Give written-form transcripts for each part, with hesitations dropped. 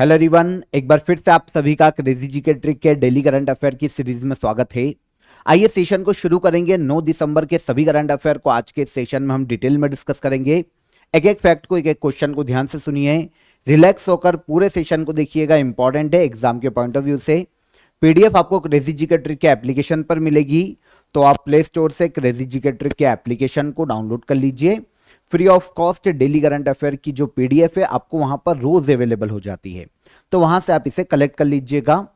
Hello everyone, एक बार फिर से आप सभी का क्रेजी जीके ट्रिक के डेली करंट अफेयर की सीरीज में स्वागत है। आइए सेशन को शुरू करेंगे। 9 दिसंबर के सभी करंट अफेयर को आज के सेशन में हम डिटेल में डिस्कस करेंगे। एक एक फैक्ट को, एक एक क्वेश्चन को ध्यान से सुनिए, रिलैक्स होकर पूरे सेशन को देखिएगा, इंपॉर्टेंट है एग्जाम के पॉइंट ऑफ व्यू से। पीडीएफ आपको क्रेजी जीके ट्रिक के एप्लीकेशन पर मिलेगी, तो आप प्ले स्टोर से क्रेजी जीके ट्रिक के एप्लीकेशन को डाउनलोड कर लीजिए। Free of cost daily current affair की जो पीडीएफ है आपको वहां पर रोज अवेलेबल हो जाती है, तो वहां से आप इसे कलेक्ट कर लीजिएगा।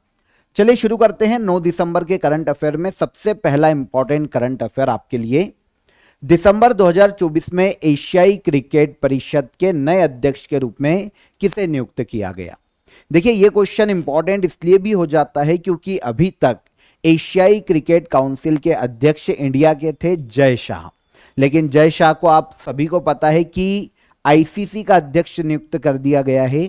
चलिए शुरू करते हैं 9 दिसंबर के करंट अफेयर में। सबसे पहला इंपॉर्टेंट करंट अफेयर आपके लिए, दिसंबर 2024 में एशियाई क्रिकेट परिषद के नए अध्यक्ष के रूप में किसे नियुक्त किया गया। देखिए यह क्वेश्चन इंपॉर्टेंट इसलिए भी हो जाता है क्योंकि अभी तक एशियाई क्रिकेट काउंसिल के अध्यक्ष इंडिया के थे जय शाह, लेकिन जय शाह को आप सभी को पता है कि आईसीसी का अध्यक्ष नियुक्त कर दिया गया है।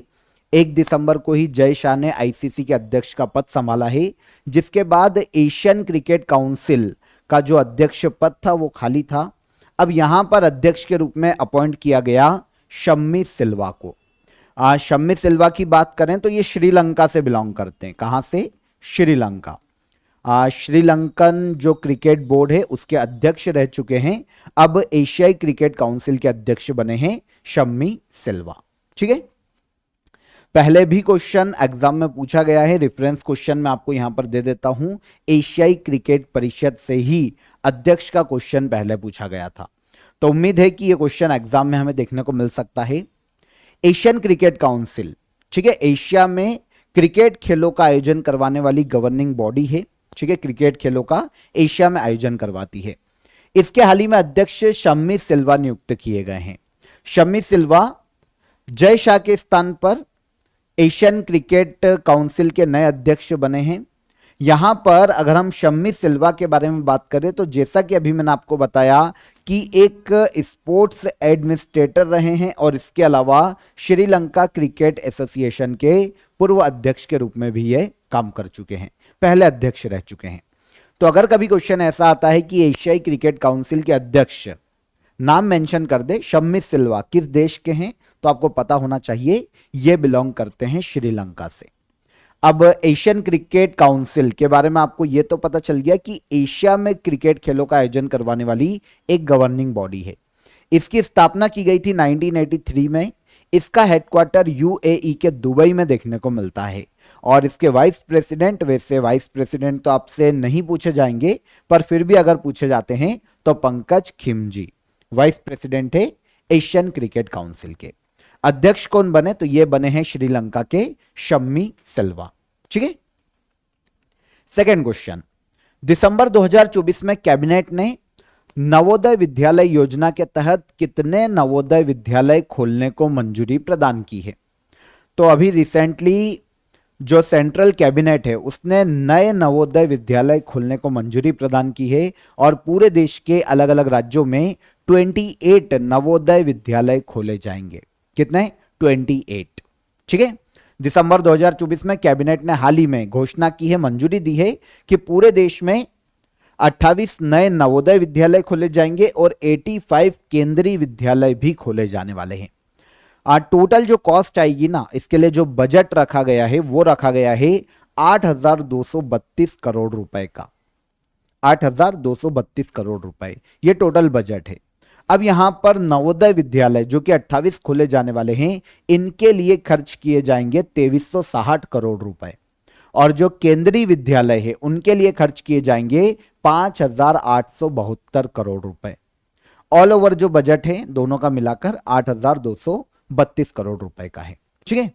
1 दिसंबर को ही जय शाह ने आईसीसी के अध्यक्ष का पद संभाला है, जिसके बाद एशियन क्रिकेट काउंसिल का जो अध्यक्ष पद था वो खाली था। अब यहां पर अध्यक्ष के रूप में अपॉइंट किया गया शम्मी सिल्वा को। शम्मी सिल्वा की बात करें तो ये श्रीलंका से बिलोंग करते हैं। कहां से? श्रीलंका। श्रीलंकन जो क्रिकेट बोर्ड है उसके अध्यक्ष रह चुके हैं, अब एशियाई क्रिकेट काउंसिल के अध्यक्ष बने हैं शम्मी सिल्वा। ठीक है, पहले भी क्वेश्चन एग्जाम में पूछा गया है, रेफरेंस क्वेश्चन मैं आपको यहां पर दे देता हूं। एशियाई क्रिकेट परिषद से ही अध्यक्ष का क्वेश्चन पहले पूछा गया था, तो उम्मीद है कि यह क्वेश्चन एग्जाम में हमें देखने को मिल सकता है। एशियन क्रिकेट काउंसिल, ठीक है, एशिया में क्रिकेट खेलों का आयोजन करवाने वाली गवर्निंग बॉडी है। ठीक है, क्रिकेट खेलों का एशिया में आयोजन करवाती है। इसके हाल ही में अध्यक्ष शम्मी सिल्वा नियुक्त किए गए हैं। शम्मी सिल्वा जय शाह के स्थान पर एशियन क्रिकेट काउंसिल के नए अध्यक्ष बने हैं। यहां पर अगर हम शम्मी सिल्वा के बारे में बात करें तो जैसा कि अभी मैंने आपको बताया कि एक स्पोर्ट्स एडमिनिस्ट्रेटर रहे हैं और इसके अलावा श्रीलंका क्रिकेट एसोसिएशन के पूर्व अध्यक्ष के रूप में भी ये काम कर चुके हैं, पहले अध्यक्ष रह चुके हैं। तो अगर कभी क्वेश्चन ऐसा आता है कि एशियाई क्रिकेट काउंसिल के अध्यक्ष नाम मेंशन कर दे, शम्मी सिल्वा किस देश के हैं, तो आपको पता होना चाहिए ये बिलोंग करते हैं श्रीलंका से। अब एशियन क्रिकेट काउंसिल के बारे में आपको यह तो पता चल गया कि एशिया में क्रिकेट खेलों का आयोजन करवाने वाली एक गवर्निंग बॉडी है। इसकी स्थापना की गई थी 1983 में। इसका हेडक्वार्टर यूएई के दुबई में देखने को मिलता है और इसके वाइस प्रेसिडेंट, वैसे वाइस प्रेसिडेंट तो आपसे नहीं पूछे जाएंगे, पर फिर भी अगर पूछे जाते हैं तो पंकज खिमजी वाइस प्रेसिडेंट है एशियन क्रिकेट काउंसिल के। अध्यक्ष कौन बने, तो ये बने हैं श्रीलंका के शम्मी सिल्वा। ठीक है, सेकेंड क्वेश्चन, दिसंबर 2024 में कैबिनेट ने नवोदय विद्यालय योजना के तहत कितने नवोदय विद्यालय खोलने को मंजूरी प्रदान की है। तो अभी रिसेंटली जो सेंट्रल कैबिनेट है उसने नए नवोदय विद्यालय खोलने को मंजूरी प्रदान की है और पूरे देश के अलग अलग राज्यों में 28 नवोदय विद्यालय खोले जाएंगे। कितने? 28। ठीक है, दिसंबर 2024 में कैबिनेट ने हाल ही में घोषणा की है, मंजूरी दी है कि पूरे देश में 28 नए नवोदय विद्यालय खोले जाएंगे और 85 केंद्रीय विद्यालय भी खोले जाने वाले हैं। टोटल जो कॉस्ट आएगी ना, इसके लिए जो बजट रखा गया है वो रखा गया है 8,232 करोड़ रुपए का। 8,232 करोड़ रुपए ये टोटल बजट है। अब यहां पर नवोदय विद्यालय जो कि 28 खोले जाने वाले हैं, इनके लिए खर्च किए जाएंगे 2360 करोड़ रुपए और जो केंद्रीय विद्यालय है उनके लिए खर्च किए जाएंगे 5,872 करोड़ रुपए। ऑल ओवर जो बजट है दोनों का मिलाकर 8,232 करोड़ रुपए का है। ठीक है,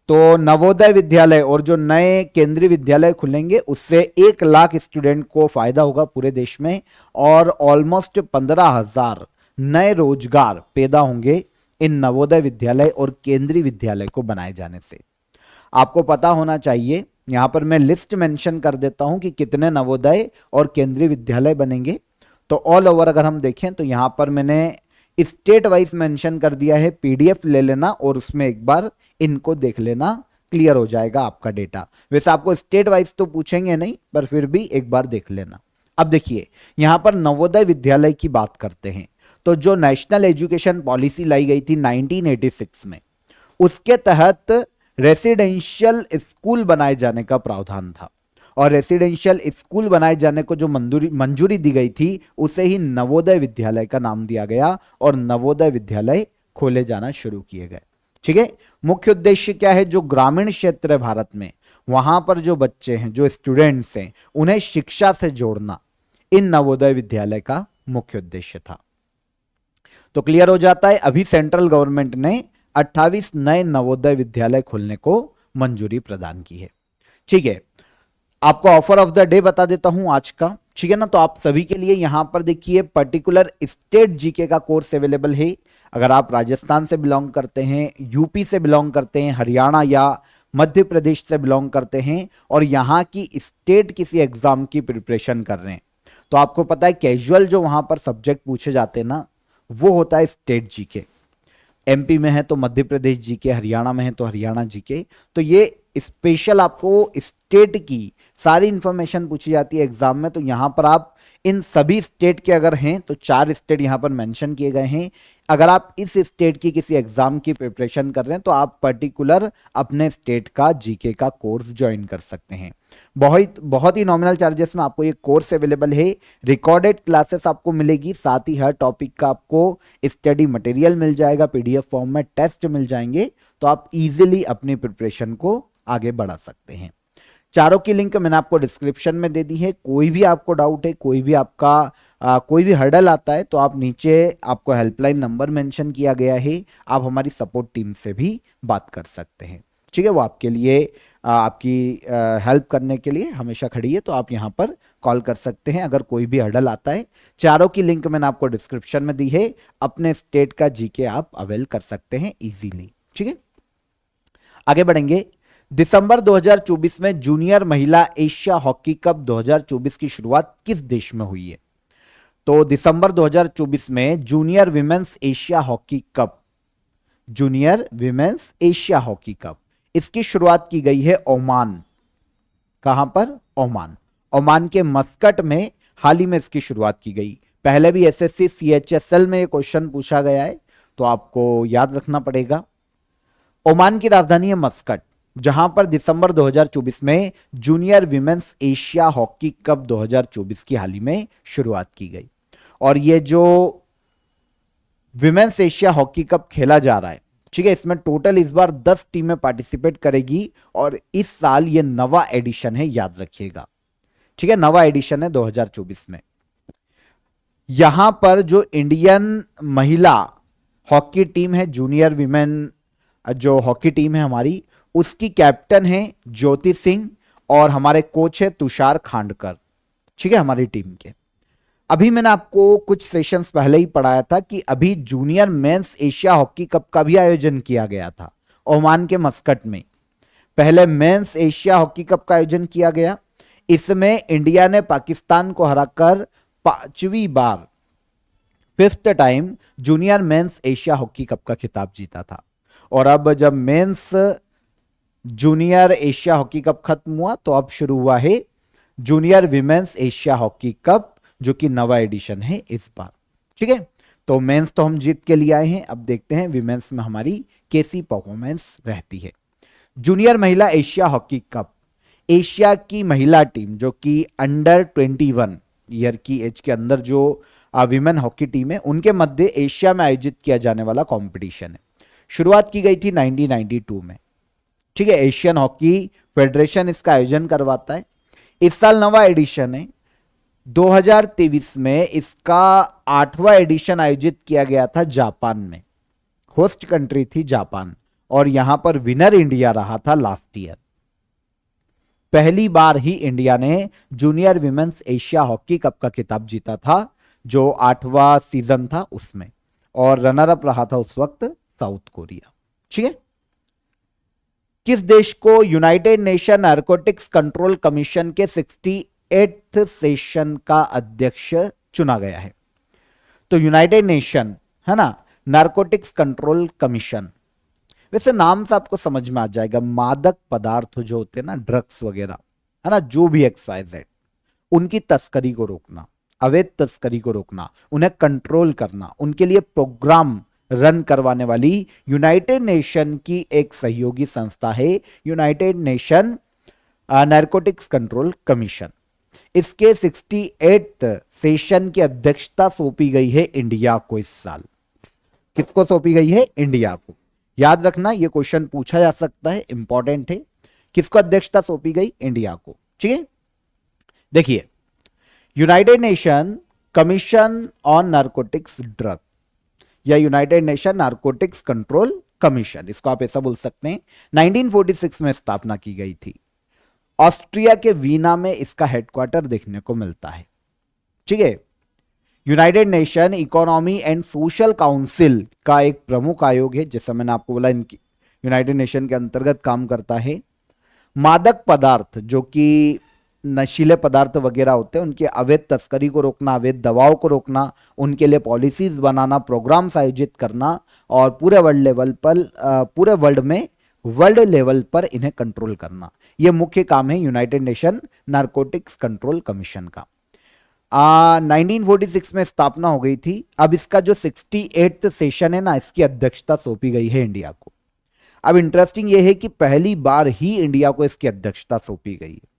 तो नवोदय विद्यालय और जो नए केंद्रीय विद्यालय खुलेंगे उससे 1 लाख स्टूडेंट को फायदा होगा पूरे देश में और ऑलमोस्ट 15,000 नए रोजगार पैदा होंगे इन नवोदय विद्यालय और केंद्रीय विद्यालय को बनाए जाने से। आपको पता होना चाहिए, यहां पर मैं लिस्ट मेंशन कर देता हूं कि कितने नवोदय और केंद्रीय विद्यालय बनेंगे। तो ऑल ओवर अगर हम देखें तो यहां पर मैंने स्टेट वाइज मेंशन कर दिया है, पीडीएफ ले लेना और उसमें एक बार इनको देख लेना, क्लियर हो जाएगा आपका डेटा। वैसे आपको स्टेट वाइज तो पूछेंगे नहीं, पर फिर भी एक बार देख लेना। अब देखिए यहां पर नवोदय विद्यालय की बात करते हैं, तो जो नेशनल एजुकेशन पॉलिसी लाई गई थी 1986 में, उसके तहत रेसिडेंशियल स्कूल बनाए जाने का प्रावधान था, और रेसिडेंशियल स्कूल बनाए जाने को जो मंजूरी दी गई थी उसे ही नवोदय विद्यालय का नाम दिया गया और नवोदय विद्यालय खोले जाना शुरू किए गए। ठीक है, मुख्य उद्देश्य क्या है, जो ग्रामीण क्षेत्र है भारत में, वहां पर जो बच्चे हैं, जो स्टूडेंट्स हैं, उन्हें शिक्षा से जोड़ना इन नवोदय विद्यालय का मुख्य उद्देश्य था। तो क्लियर हो जाता है, अभी सेंट्रल गवर्नमेंट ने 28 नए नवोदय विद्यालय खोलने को मंजूरी प्रदान की है। ठीक है, आपको ऑफर ऑफ द डे बता देता हूं आज का, ठीक है ना। तो आप सभी के लिए यहां पर देखिए पर्टिकुलर स्टेट जीके का कोर्स अवेलेबल है। अगर आप राजस्थान से बिलोंग करते हैं, यूपी से बिलोंग करते हैं, हरियाणा या मध्य प्रदेश से बिलोंग करते हैं और यहां की स्टेट किसी एग्जाम की प्रिपरेशन कर रहे हैं, तो आपको पता है कैजुअल जो वहां पर सब्जेक्ट पूछे जाते हैं ना, वो होता है स्टेट जीके। एमपी में है तो मध्य प्रदेश जीके, हरियाणा में है तो हरियाणा जीके। तो ये स्पेशल आपको स्टेट की सारी इंफॉर्मेशन पूछी जाती है एग्जाम में। तो यहां पर आप इन सभी स्टेट के अगर हैं तो 4 स्टेट यहां पर मेंशन किए गए हैं। अगर आप इस स्टेट की किसी एग्जाम की प्रिपरेशन कर रहे हैं तो आप पर्टिकुलर अपने स्टेट का जीके का कोर्स ज्वाइन कर सकते हैं। बहुत ही नॉमिनल चार्जेस में आपको ये कोर्स अवेलेबल है। रिकॉर्डेड क्लासेस आपको मिलेगी, साथ ही हर टॉपिक का आपको स्टडी मटेरियल मिल जाएगा, पीडीएफ फॉर्म में टेस्ट मिल जाएंगे, तो आप इजीली अपनी प्रिपरेशन को आगे बढ़ा सकते हैं। चारों की लिंक मैंने आपको डिस्क्रिप्शन में दे दी है। कोई भी आपको डाउट है, कोई भी आपका कोई भी हर्डल आता है तो आप नीचे आपको हेल्पलाइन नंबर मेंशन किया गया है, आप हमारी सपोर्ट टीम से भी बात कर सकते हैं। ठीक है, वो आपके लिए आपकी हेल्प करने के लिए हमेशा खड़ी है, तो आप यहाँ पर कॉल कर सकते हैं अगर कोई भी हर्डल आता है। चारों की लिंक मैंने आपको डिस्क्रिप्शन में दी है। अपने स्टेट का जीके आप अवेल कर सकते हैं इजीली। ठीक है, आगे बढ़ेंगे। दिसंबर 2024 में जूनियर महिला एशिया हॉकी कप 2024 की शुरुआत किस देश में हुई है? तो दिसंबर 2024 में junior women's Asia hockey cup, junior women's Asia hockey cup, इसकी शुरुआत की गई है ओमान। कहां पर? ओमान। ओमान के मस्कट में हाल ही में इसकी शुरुआत की गई। पहले भी एसएससी सीएचएसएल में यह क्वेश्चन पूछा गया है, तो आपको याद रखना पड़ेगा। ओमान की राजधानी है मस्कट, जहां पर दिसंबर 2024 में junior women's Asia hockey cup 2024 की हाल ही में शुरुआत की गई। और ये जो विमेंस एशिया हॉकी कप खेला जा रहा है, ठीक है, इसमें टोटल इस बार 10 टीमें पार्टिसिपेट करेगी और इस साल ये नवा एडिशन है, याद रखिएगा। ठीक है, नवा एडिशन है 2024 में। यहां पर जो इंडियन महिला हॉकी टीम है, जूनियर विमेन जो हॉकी टीम है हमारी, उसकी कैप्टन है ज्योति सिंह और हमारे कोच है तुषार खांडकर। ठीक है, हमारी टीम के। अभी मैंने आपको कुछ सेशंस पहले ही पढ़ाया था कि अभी junior mains Asia hockey cup का भी आयोजन किया गया था ओमान के मस्कट में। पहले मेंस एशिया हॉकी कप का आयोजन किया गया, इसमें इंडिया ने पाकिस्तान को हराकर 5वीं बार, 5th time junior mains Asia hockey cup का खिताब जीता था। और अब जब mains junior Asia hockey cup खत्म हुआ तो अब शुरू हुआ है junior women's Asia hockey cup, जो कि नवा एडिशन है इस बार। ठीक है, तो मेंस तो हम जीत के लिए आए हैं, अब देखते हैं विमेंस में हमारी कैसी परफॉर्मेंस रहती है। जूनियर महिला एशिया हॉकी कप, एशिया की महिला टीम जो कि अंडर 21 ईयर की एज के अंदर जो विमेन हॉकी टीम है, उनके मध्य एशिया में आयोजित किया जाने वाला कॉम्पिटिशन है। शुरुआत की गई थी 1992 में। ठीक है, एशियन हॉकी फेडरेशन इसका आयोजन करवाता है। इस साल नवा एडिशन है, 2023 में इसका 8वां एडिशन आयोजित किया गया था जापान में। होस्ट कंट्री थी जापान और यहां पर विनर इंडिया रहा था लास्ट ईयर। पहली बार ही इंडिया ने junior women's Asia hockey cup का खिताब जीता था, जो 8वां सीजन था उसमें, और रनर अप रहा था उस वक्त साउथ कोरिया। ठीक है, किस देश को United nation narcotics control commission के 68th सेशन का अध्यक्ष चुना गया है? तो यूनाइटेड नेशन है ना, नारकोटिक्स कंट्रोल कमीशन, वैसे नाम से आपको समझ में आ जाएगा, मादक पदार्थ जो होते हैं ना, ड्रग्स वगैरह है ना, जो भी XYZ, उनकी तस्करी को रोकना, अवैध तस्करी को रोकना, उन्हें कंट्रोल करना, उनके लिए प्रोग्राम रन करवाने वाली यूनाइटेड नेशन की एक सहयोगी संस्था है United nation narcotics control commission. इसके 68th सेशन की अध्यक्षता सौंपी गई है इंडिया को इस साल। किसको सौंपी गई है? इंडिया को। याद रखना, यह क्वेश्चन पूछा जा सकता है, इंपॉर्टेंट है। किसको अध्यक्षता सौंपी गई? इंडिया को। ठीक है, देखिए, united nation commission on narcotics drug या united nation narcotics control commission, इसको आप ऐसा बोल सकते हैं, 1946 में स्थापना की गई थी। ऑस्ट्रिया के वीना में इसका हेडक्वार्टर देखने को मिलता है। ठीक है, United nation economy and social council का एक प्रमुख आयोग है, जैसा मैंने आपको बोला, इनकी यूनाइटेड नेशन के अंतर्गत काम करता है। मादक पदार्थ, जो कि नशीले पदार्थ वगैरह होते हैं, उनके अवैध तस्करी को रोकना, अवैध दवाओं को रोकना, उनके लिए पॉलिसीज बनाना, प्रोग्राम्स आयोजित करना और पूरे वर्ल्ड लेवल पर इन्हें कंट्रोल करना, यह मुख्य काम है United nation narcotics control commission का। 1946 में स्थापना हो गई थी। अब इसका जो 68th सेशन है ना, इसकी अध्यक्षता सौंपी गई है इंडिया को। अब इंटरेस्टिंग यह है कि पहली बार ही इंडिया को इसकी अध्यक्षता सौंपी गई है।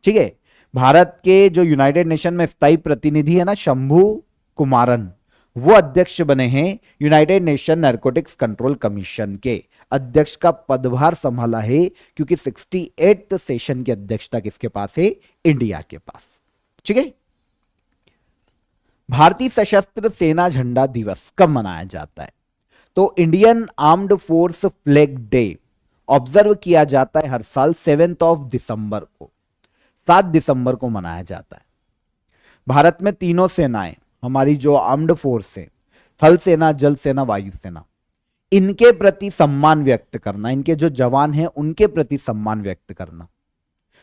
ठीक है, भारत के जो यूनाइटेड नेशन में स्थायी प्रतिनिधि है ना, शंभू कुमारन, वो अध्यक्ष बने हैं United nation narcotics control commission के। अध्यक्ष का पदभार संभाला है क्योंकि 68th सेशन की अध्यक्षता किसके पास है? इंडिया के पास। ठीक है, भारतीय सशस्त्र सेना झंडा दिवस कब मनाया जाता है? तो Indian armed force flag day observe किया जाता है हर साल 7 दिसंबर को। 7 दिसंबर को मनाया जाता है। भारत में तीनों सेनाएं, हमारी जो आर्म्ड फोर्स है, थल सेना, जल सेना, वायु सेना, इनके प्रति सम्मान व्यक्त करना, इनके जो जवान हैं उनके प्रति सम्मान व्यक्त करना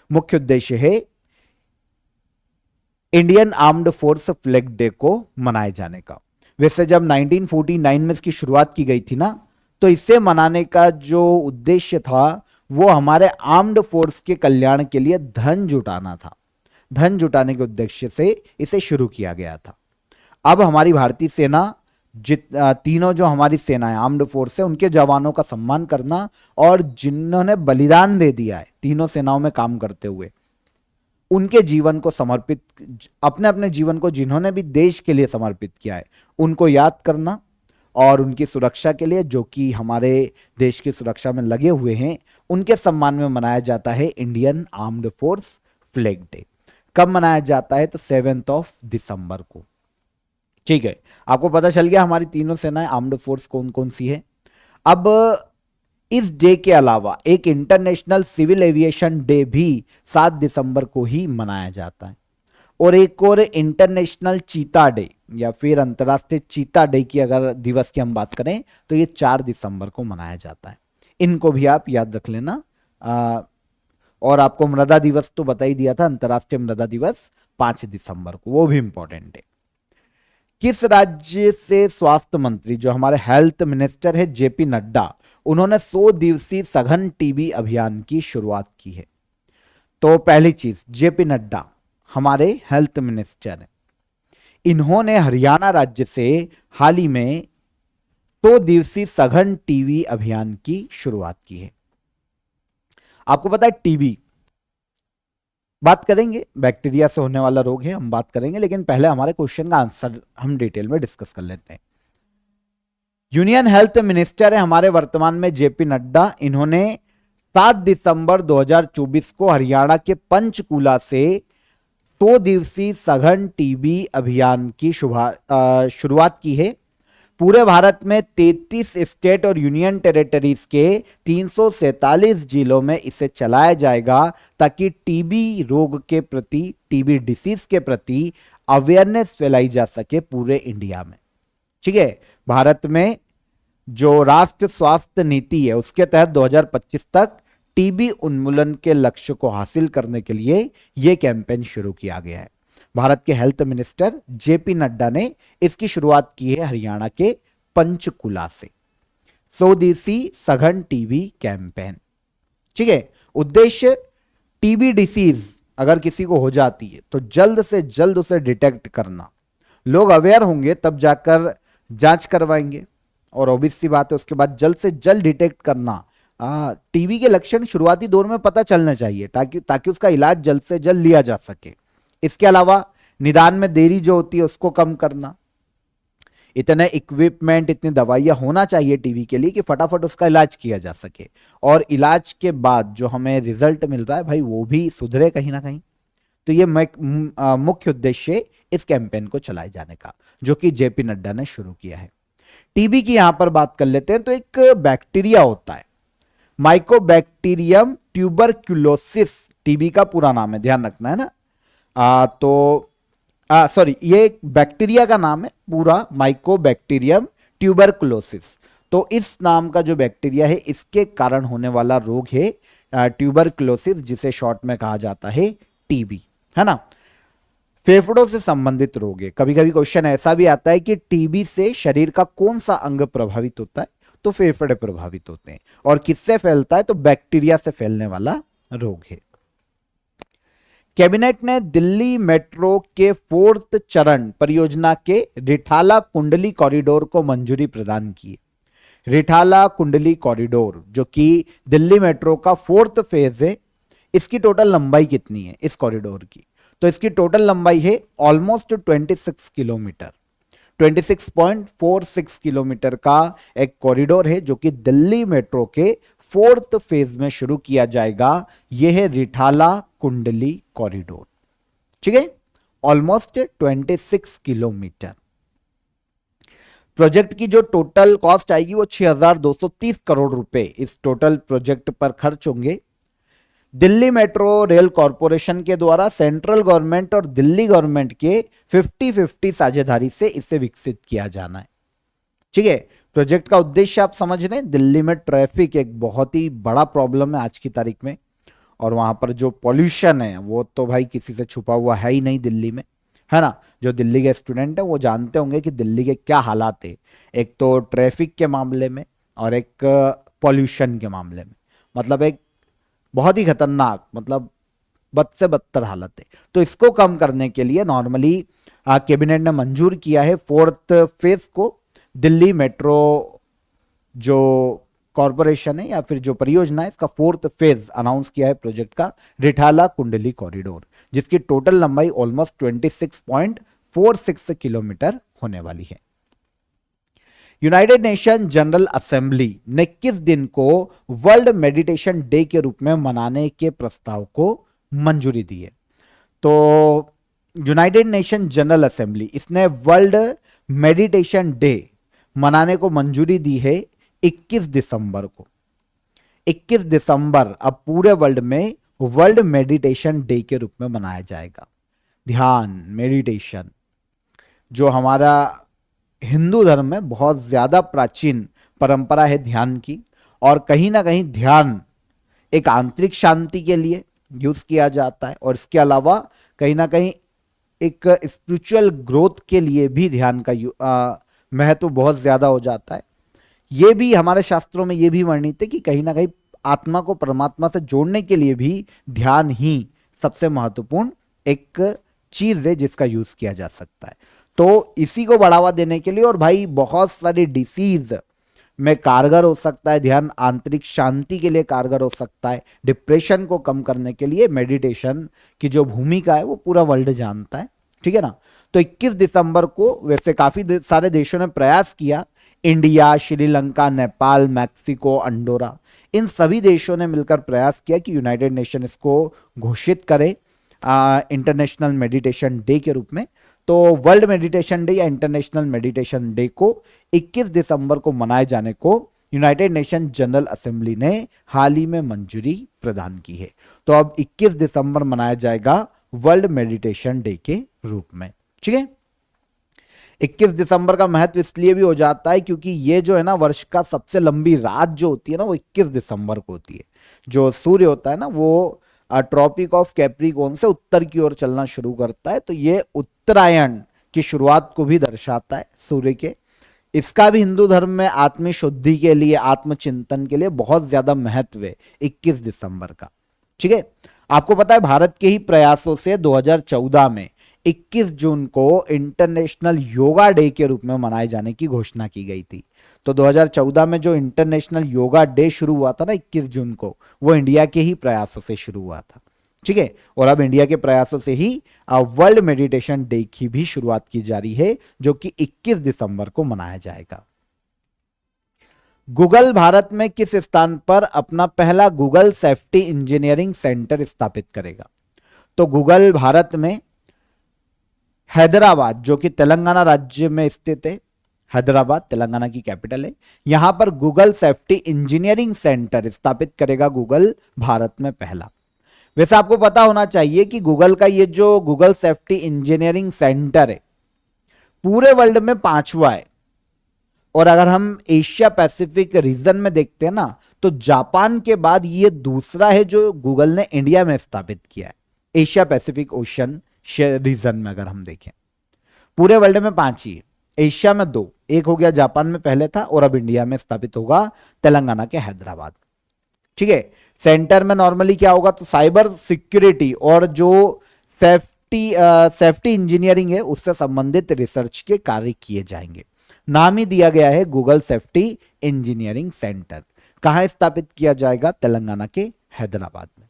मुख्य उद्देश्य है Indian armed force flag day को मनाए जाने का। वैसे जब 1949 में इसकी शुरुआत की गई थी ना, तो इसे मनाने का जो उद्देश्य था वो हमारे आर्म्ड फोर्स के कल्याण के लिए धन जुटाना था। धन जुटाने के उद्देश्य से इसे शुरू किया गया था। अब हमारी भारतीय सेना, तीनों जो हमारी सेनाएं आर्म्ड फोर्स है, उनके जवानों का सम्मान करना और जिन्होंने बलिदान दे दिया है तीनों सेनाओं में काम करते हुए, उनके जीवन को समर्पित, अपने अपने जीवन को जिन्होंने भी देश के लिए समर्पित किया है, उनको याद करना और उनकी सुरक्षा के लिए, जो कि हमारे देश की सुरक्षा में लगे हुए हैं, उनके सम्मान में मनाया जाता है Indian armed force flag day. कब मनाया जाता है? तो 7 दिसंबर को। ठीक है, आपको पता चल गया हमारी तीनों सेनाएं आर्म्ड फोर्स कौन कौन सी है। अब इस डे के अलावा एक इंटरनेशनल सिविल एविएशन डे भी 7 दिसंबर को ही मनाया जाता है, और एक और इंटरनेशनल चीता डे या फिर अंतर्राष्ट्रीय चीता डे की अगर दिवस की हम बात करें तो ये 4 दिसंबर को मनाया जाता है। इनको भी आप याद रख लेना। और आपको मृदा दिवस तो बता ही दिया था, अंतर्राष्ट्रीय मृदा दिवस 5 दिसंबर को, वो भी इंपॉर्टेंट है। किस राज्य से स्वास्थ्य मंत्री, जो हमारे हेल्थ मिनिस्टर है जेपी नड्डा, उन्होंने 100 दिवसीय सघन टीबी अभियान की शुरुआत की है? तो पहली चीज, जेपी नड्डा हमारे हेल्थ मिनिस्टर हैं। इन्होंने हरियाणा राज्य से हाल ही में 100 दिवसीय सघन टीबी अभियान की शुरुआत की है। आपको पता है टीबी, बात करेंगे, बैक्टीरिया से होने वाला रोग है, हम बात करेंगे, लेकिन पहले हमारे क्वेश्चन का आंसर हम डिटेल में डिस्कस कर लेते हैं। यूनियन हेल्थ मिनिस्टर है हमारे वर्तमान में जेपी नड्डा। इन्होंने 7 दिसंबर 2024 को हरियाणा के पंचकूला से 100 दिवसीय सघन टीबी अभियान की शुरुआत की है। पूरे भारत में 33 स्टेट और यूनियन टेरिटरीज के 347 जिलों में इसे चलाया जाएगा, ताकि टीबी रोग के प्रति, टीबी डिसीज के प्रति अवेयरनेस फैलाई जा सके पूरे इंडिया में। ठीक है, भारत में जो राष्ट्रीय स्वास्थ्य नीति है उसके तहत 2025 तक टीबी उन्मूलन के लक्ष्य को हासिल करने के लिए यह कैंपेन शुरू किया गया है। भारत के हेल्थ मिनिस्टर जेपी नड्डा ने इसकी शुरुआत की है हरियाणा के पंचकुला से। 100 दिवसीय सघन टीबी कैंपेन। ठीक है, उद्देश्य टीबी डिसीज अगर किसी को हो जाती है तो जल्द से जल्द उसे डिटेक्ट करना। लोग अवेयर होंगे तब जाकर जांच करवाएंगे, और ऑब्वियस सी बात है उसके बाद जल्द से जल्द डिटेक्ट करना। टीबी के लक्षण शुरुआती दौर में पता चलना चाहिए ताकि उसका इलाज जल्द से जल्द लिया जा सके। इसके अलावा निदान में देरी जो होती है उसको कम करना। इतने इक्विपमेंट, इतनी दवाइयां होना चाहिए टीबी के लिए कि फटाफट उसका इलाज किया जा सके, और इलाज के बाद जो हमें रिजल्ट मिल रहा है भाई वो भी सुधरे कहीं ना कहीं। तो ये मुख्य उद्देश्य इस कैंपेन को चलाए जाने का, जो कि जेपी नड्डा ने शुरू किया है। टीबी की यहां पर बात कर लेते हैं। तो एक बैक्टीरिया होता है माइकोबैक्टीरियम ट्यूबरक्यूलोसिस, टीबी का पूरा नाम है, ध्यान रखना है ना। सॉरी, ये एक बैक्टीरिया का नाम है पूरा, माइकोबैक्टीरियम ट्यूबरक्लोसिस। तो इस नाम का जो बैक्टीरिया है इसके कारण होने वाला रोग है ट्यूबरक्लोसिस, जिसे शॉर्ट में कहा जाता है टीबी, है ना। फेफड़ों से संबंधित रोग है। कभी कभी क्वेश्चन ऐसा भी आता है कि टीबी से शरीर का कौन सा अंग प्रभावित होता है, तो फेफड़े प्रभावित होते हैं। और किससे फैलता है, तो बैक्टीरिया से फैलने वाला रोग है। कैबिनेट ने दिल्ली मेट्रो के 4th चरण परियोजना के रिठाला कुंडली कॉरिडोर को मंजूरी प्रदान की। रिठाला कुंडली कॉरिडोर जो कि दिल्ली मेट्रो का 4th फेज है, इसकी टोटल लंबाई कितनी है इस कॉरिडोर की, तो इसकी टोटल लंबाई है ऑलमोस्ट 26 किलोमीटर, 26.46 किलोमीटर का एक कॉरिडोर है जो कि दिल्ली मेट्रो के 4th फेज में शुरू किया जाएगा। यह है रिठाला कुंडली कॉरिडोर, ठीक है, ऑलमोस्ट 26 किलोमीटर। प्रोजेक्ट की जो टोटल कॉस्ट आएगी वो 6,230 करोड़ रुपए इस टोटल प्रोजेक्ट पर खर्च होंगे। दिल्ली मेट्रो रेल कॉरपोरेशन के द्वारा सेंट्रल गवर्नमेंट और दिल्ली गवर्नमेंट के 50-50 साझेदारी से इसे विकसित किया जाना है, ठीक है। प्रोजेक्ट का उद्देश्य आप समझ रहे हैं, दिल्ली में ट्रैफिक एक बहुत ही बड़ा प्रॉब्लम है आज की तारीख में, और वहां पर जो पॉल्यूशन है वो तो भाई किसी से छुपा हुआ है ही नहीं दिल्ली में, है ना। जो दिल्ली के स्टूडेंट है वो जानते होंगे कि दिल्ली के क्या हालात है, एक तो ट्रैफिक के मामले में और एक पॉल्यूशन के मामले में, मतलब एक बहुत ही खतरनाक, मतलब बद से बदतर हालत है। तो इसको कम करने के लिए नॉर्मली कैबिनेट ने मंजूर किया है 4th फेज को। दिल्ली मेट्रो जो कॉरपोरेशन है या फिर जो परियोजना है इसका 4th फेज अनाउंस किया है प्रोजेक्ट का, रिठाला कुंडली कॉरिडोर, जिसकी टोटल लंबाई ऑलमोस्ट 26.46 किलोमीटर होने वाली है। यूनाइटेड नेशन जनरल असेंबली ने किस दिन को वर्ल्ड मेडिटेशन डे के रूप में मनाने के प्रस्ताव को मंजूरी दी है? तो यूनाइटेड नेशन जनरल असेंबली इसने वर्ल्ड मेडिटेशन डे मनाने को मंजूरी दी है 21 दिसंबर को। 21 दिसंबर अब पूरे वर्ल्ड में वर्ल्ड मेडिटेशन डे के रूप में मनाया जाएगा। ध्यान, मेडिटेशन जो हमारा हिंदू धर्म में बहुत ज्यादा प्राचीन परंपरा है ध्यान की, और कहीं ना कहीं ध्यान एक आंतरिक शांति के लिए यूज किया जाता है, और इसके अलावा कहीं ना कहीं एक स्पिरिचुअल ग्रोथ के लिए भी ध्यान का महत्व बहुत ज्यादा हो जाता है। ये भी हमारे शास्त्रों में ये भी वर्णित है कि कहीं ना कहीं आत्मा को परमात्मा से जोड़ने के लिए भी ध्यान ही सबसे महत्वपूर्ण एक चीज है जिसका यूज किया जा सकता है। तो इसी को बढ़ावा देने के लिए, और भाई बहुत सारी डिसीज में कारगर हो सकता है ध्यान, आंतरिक शांति के लिए कारगर हो सकता है, डिप्रेशन को कम करने के लिए मेडिटेशन की जो भूमिका है वो पूरा वर्ल्ड जानता है, ठीक है ना। तो 21 दिसंबर को वैसे काफी सारे देशों ने प्रयास किया, India, Sri Lanka, Nepal, Mexico, Andorra, इन सभी देशों ने मिलकर प्रयास किया कि यूनाइटेड नेशन इसको घोषित करे इंटरनेशनल मेडिटेशन डे के रूप में। तो वर्ल्ड मेडिटेशन डे या इंटरनेशनल मेडिटेशन डे को 21 दिसंबर को मनाए जाने को यूनाइटेड नेशन जनरल असेंबली ने हाल ही में मंजूरी प्रदान की है। तो अब 21 दिसंबर मनाया जाएगा वर्ल्ड मेडिटेशन डे के रूप में, ठीक है। 21 दिसंबर का महत्व इसलिए भी हो जाता है क्योंकि ये जो है ना वर्ष का सबसे लंबी रात जो होती है ना वो 21 दिसंबर को होती है। जो सूर्य होता है ना वो ट्रॉपिक ऑफ कैप्रिकॉर्न से उत्तर की ओर चलना शुरू करता है, तो ये उत्तरायण की शुरुआत को भी दर्शाता है सूर्य के। इसका भी हिंदू धर्म में आत्मशुद्धि के लिए, आत्मचिंतन के लिए बहुत ज्यादा महत्व है 21 दिसंबर का, ठीक है। आपको पता है भारत के ही प्रयासों से 2014 में 21 जून को इंटरनेशनल योगा डे के रूप में मनाए जाने की घोषणा की गई थी। तो 2014 में जो इंटरनेशनल योगा डे शुरू हुआ था ना 21 जून को, वो इंडिया के ही प्रयासों से शुरू हुआ था। ठीक है, और अब इंडिया के प्रयासों से ही वर्ल्ड मेडिटेशन डे की भी शुरुआत की जा रही है, जो कि 21 दिसंबर को मनाया जाएगा। गूगल भारत में किस स्थान पर अपना पहला गूगल सेफ्टी इंजीनियरिंग सेंटर स्थापित करेगा? तो गूगल भारत में हैदराबाद, जो कि तेलंगाना राज्य में स्थित है, हैदराबाद तेलंगाना की कैपिटल है, यहां पर गूगल सेफ्टी इंजीनियरिंग सेंटर स्थापित करेगा गूगल भारत में पहला। वैसे आपको पता होना चाहिए कि गूगल का ये जो गूगल सेफ्टी इंजीनियरिंग सेंटर है पूरे वर्ल्ड में 5वां है, और अगर हम एशिया पैसिफिक रीजन में देखते हैं ना, तो जापान के बाद ये दूसरा है जो गूगल ने इंडिया में स्थापित किया है। एशिया पैसिफिक ओशन रीजन में अगर हम देखें, पूरे वर्ल्ड में 5 ही है, एशिया में 2, एक हो गया जापान में पहले था, और अब इंडिया में स्थापित होगा तेलंगाना के हैदराबाद। ठीक है, सेंटर में नॉर्मली क्या होगा, तो साइबर सिक्योरिटी और जो सेफ्टी इंजीनियरिंग है उससे संबंधित रिसर्च के कार्य किए जाएंगे। नाम ही दिया गया है गूगल सेफ्टी इंजीनियरिंग सेंटर। कहां स्थापित किया जाएगा? तेलंगाना के हैदराबाद में।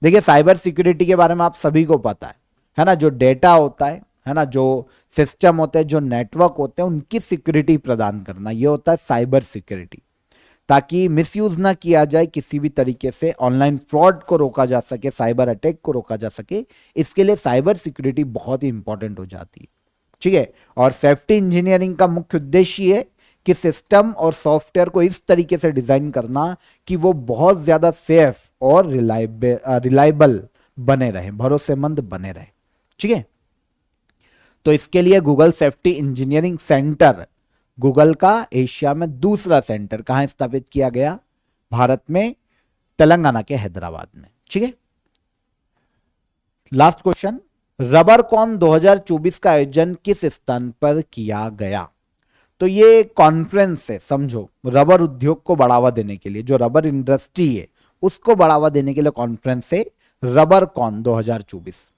देखिए, साइबर सिक्योरिटी के बारे में आप सभी को पता है ना, जो डेटा होता है ना, जो सिस्टम होते हैं, जो नेटवर्क होते हैं, उनकी सिक्योरिटी प्रदान करना, ये होता है साइबर सिक्योरिटी, ताकि मिसयूज ना किया जाए किसी भी तरीके से, ऑनलाइन फ्रॉड को रोका जा सके, साइबर अटैक को रोका जा सके, इसके लिए साइबर सिक्योरिटी बहुत ही इंपॉर्टेंट हो जाती है। ठीक है, और सेफ्टी इंजीनियरिंग का मुख्य उद्देश्य है कि सिस्टम और सॉफ्टवेयर को इस तरीके से डिजाइन करना कि वो बहुत ज्यादा सेफ और रिलायबल बने रहे, भरोसेमंद बने रहे। ठीक है, तो इसके लिए Google safety engineering centre, Google का एशिया में दूसरा सेंटर कहां स्थापित किया गया? भारत में तेलंगाना के हैदराबाद में। ठीक है, लास्ट क्वेश्चन, रबरकॉन 2024 का आयोजन किस स्थान पर किया गया? तो ये कॉन्फ्रेंस है, समझो, रबर उद्योग को बढ़ावा देने के लिए, जो रबर इंडस्ट्री है उसको बढ़ावा देने के लिए कॉन्फ्रेंस है रबरकॉन 2024।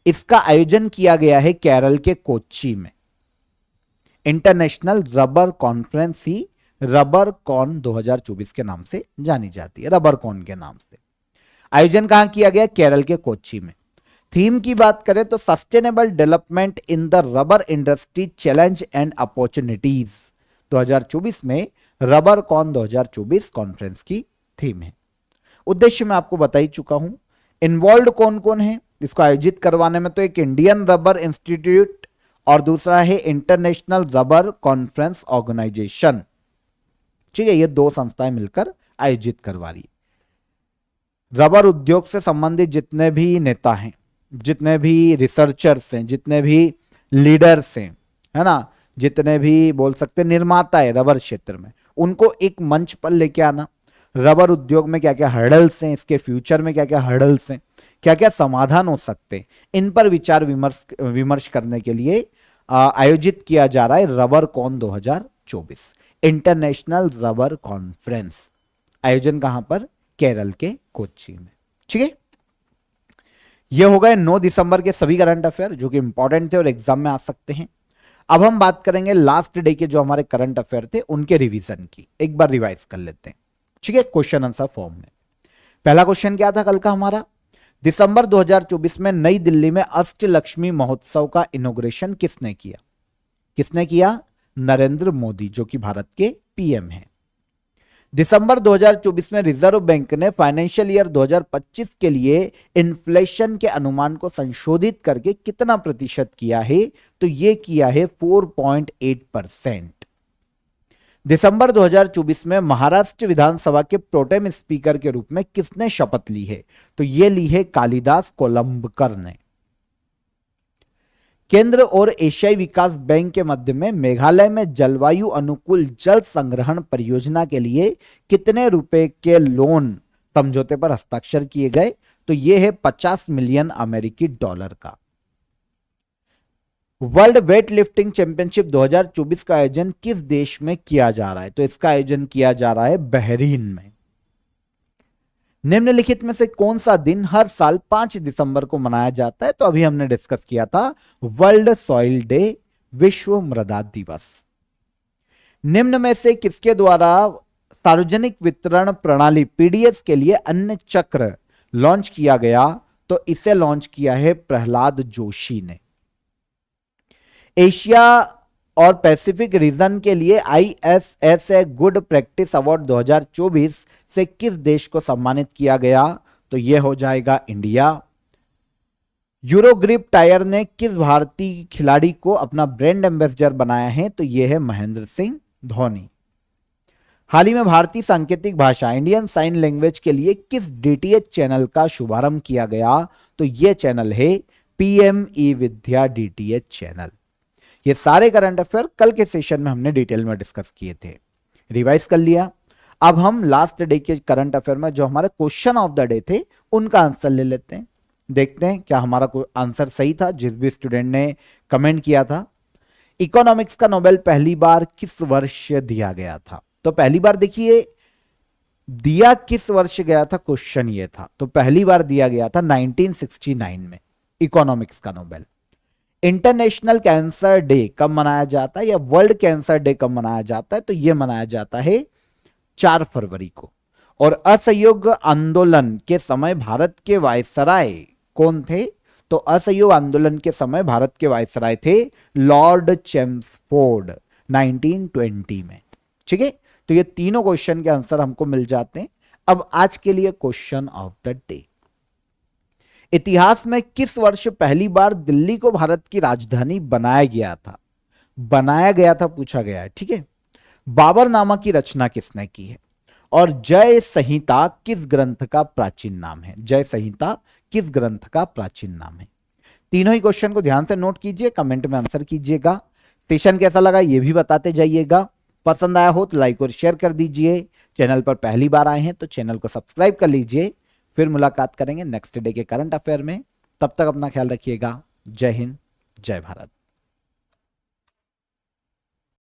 इसका आयोजन किया गया है केरल के कोच्चि में। इंटरनेशनल रबर कॉन्फ्रेंस ही रबरकॉन 2024 के नाम से जानी जाती है, रबरकॉन के नाम से। आयोजन कहां किया गया? केरल के कोच्चि में। थीम की बात करें तो sustainable development in the rubber industry challenge and opportunities 2024 में रबरकॉन 2024 कॉन्फ्रेंस की थीम है। उद्देश्य मैं आपको बता ही चुका हूं। इन्वॉल्व कौन कौन है इसको आयोजित करवाने में? तो एक इंडियन रबर इंस्टीट्यूट और दूसरा है इंटरनेशनल रबर कॉन्फ्रेंस ऑर्गेनाइजेशन। ठीक है, ये 2 संस्थाएं मिलकर आयोजित करवा रही है। रबर उद्योग से संबंधित जितने भी नेता हैं, जितने भी रिसर्चर्स हैं, जितने भी लीडर्स हैं, है ना, जितने भी बोल सकते निर्माता है रबर क्षेत्र में, उनको एक मंच पर लेके आना। रबर उद्योग में क्या क्या हर्डल्स हैं, इसके फ्यूचर में क्या क्या हर्डल्स हैं, क्या क्या समाधान हो सकते हैं, इन पर विचार विमर्श करने के लिए आयोजित किया जा रहा है रबरकॉन 2024 इंटरनेशनल रबर कॉन्फ्रेंस। आयोजन कहां पर? केरल के कोच्चि में। ठीक है, ये हो गए 9 दिसंबर के सभी करंट अफेयर जो कि इंपॉर्टेंट थे और एग्जाम में आ सकते हैं। अब हम बात करेंगे लास्ट डे के जो हमारे करंट अफेयर थे उनके रिवीजन की। एक बार रिवाइज कर लेते हैं। ठीक है, क्वेश्चन आंसर फॉर्म में। पहला क्वेश्चन क्या था कल का हमारा? दिसंबर 2024 में नई दिल्ली में अष्टलक्ष्मी महोत्सव का इनॉग्रेशन किसने किया? किसने किया? नरेंद्र मोदी, जो कि भारत के पीएम हैं। दिसंबर 2024 में रिजर्व बैंक ने फाइनेंशियल ईयर 2025 के लिए इन्फ्लेशन के अनुमान को संशोधित करके कितना प्रतिशत किया है? तो यह किया है 4.8%। दिसंबर 2024 में महाराष्ट्र विधानसभा के प्रोटेम स्पीकर के रूप में किसने शपथ ली है? तो यह ली है कालिदास कोलंबकर ने। केंद्र और एशियाई विकास बैंक के मध्य में मेघालय में जलवायु अनुकूल जल संग्रहण परियोजना के लिए कितने रुपए के लोन समझौते पर हस्ताक्षर किए गए? तो यह है 50 मिलियन अमेरिकी डॉलर का। वर्ल्ड वेट लिफ्टिंग चैंपियनशिप 2024 का आयोजन किस देश में किया जा रहा है? तो इसका आयोजन किया जा रहा है बहरीन में। निम्नलिखित में से कौन सा दिन हर साल 5 दिसंबर को मनाया जाता है? तो अभी हमने डिस्कस किया था वर्ल्ड सॉइल डे, विश्व मृदा दिवस। निम्न में से किसके द्वारा सार्वजनिक वितरण प्रणाली पीडीएस के लिए अन्न चक्र लॉन्च किया गया? तो इसे लॉन्च किया है प्रहलाद जोशी ने। एशिया और पैसिफिक रीजन के लिए आईएसएस गुड प्रैक्टिस अवार्ड 2024 से किस देश को सम्मानित किया गया? तो यह हो जाएगा इंडिया। यूरोग्रिप टायर ने किस भारतीय खिलाड़ी को अपना ब्रांड एम्बेसडर बनाया है? तो यह है महेंद्र सिंह धोनी। हाल ही में भारतीय सांकेतिक भाषा इंडियन साइन लैंग्वेज के लिए किस डीटीएच चैनल का शुभारंभ किया गया? तो यह चैनल है पीएमई विद्या डीटीएच चैनल। ये सारे करंट अफेयर कल के सेशन में हमने डिटेल में डिस्कस किए थे, रिवाइज कर लिया। अब हम लास्ट डे के करंट अफेयर में जो हमारे क्वेश्चन ऑफ द डे थे उनका आंसर ले लेते हैं, देखते हैं क्या हमारा कोई आंसर सही था जिस भी स्टूडेंट ने कमेंट किया था। इकोनॉमिक्स का नोबेल पहली बार किस वर्ष दिया गया था? तो पहली बार देखिए दिया किस वर्ष गया था, क्वेश्चन ये था। तो पहली बार दिया गया था 1969 में इकोनॉमिक्स का नोबेल। इंटरनेशनल कैंसर डे कब मनाया जाता है या वर्ल्ड कैंसर डे कब मनाया जाता है? तो यह मनाया जाता है 4 फरवरी को। और असहयोग आंदोलन के समय भारत के वायसराय कौन थे? तो असहयोग आंदोलन के समय भारत के वायसराय थे लॉर्ड चेम्सफोर्ड 1920 में। ठीक है, तो ये तीनों क्वेश्चन के आंसर हमको मिल जाते हैं। अब आज के लिए क्वेश्चन ऑफ द डे, इतिहास में किस वर्ष पहली बार दिल्ली को भारत की राजधानी बनाया गया था? बनाया गया था पूछा गया है, ठीक है। बाबरनामा की रचना किसने की है? और जय संहिता किस ग्रंथ का प्राचीन नाम है? जय संहिता किस ग्रंथ का प्राचीन नाम है? तीनों ही क्वेश्चन को ध्यान से नोट कीजिए, कमेंट में आंसर कीजिएगा। सेशन कैसा लगा ये भी बताते जाइएगा। पसंद आया हो तो लाइक और शेयर कर दीजिए। चैनल पर पहली बार आए हैं तो चैनल को सब्सक्राइब कर लीजिए। फिर मुलाकात करेंगे नेक्स्ट डे के करंट अफेयर में। तब तक अपना ख्याल रखिएगा। जय हिंद, जय भारत।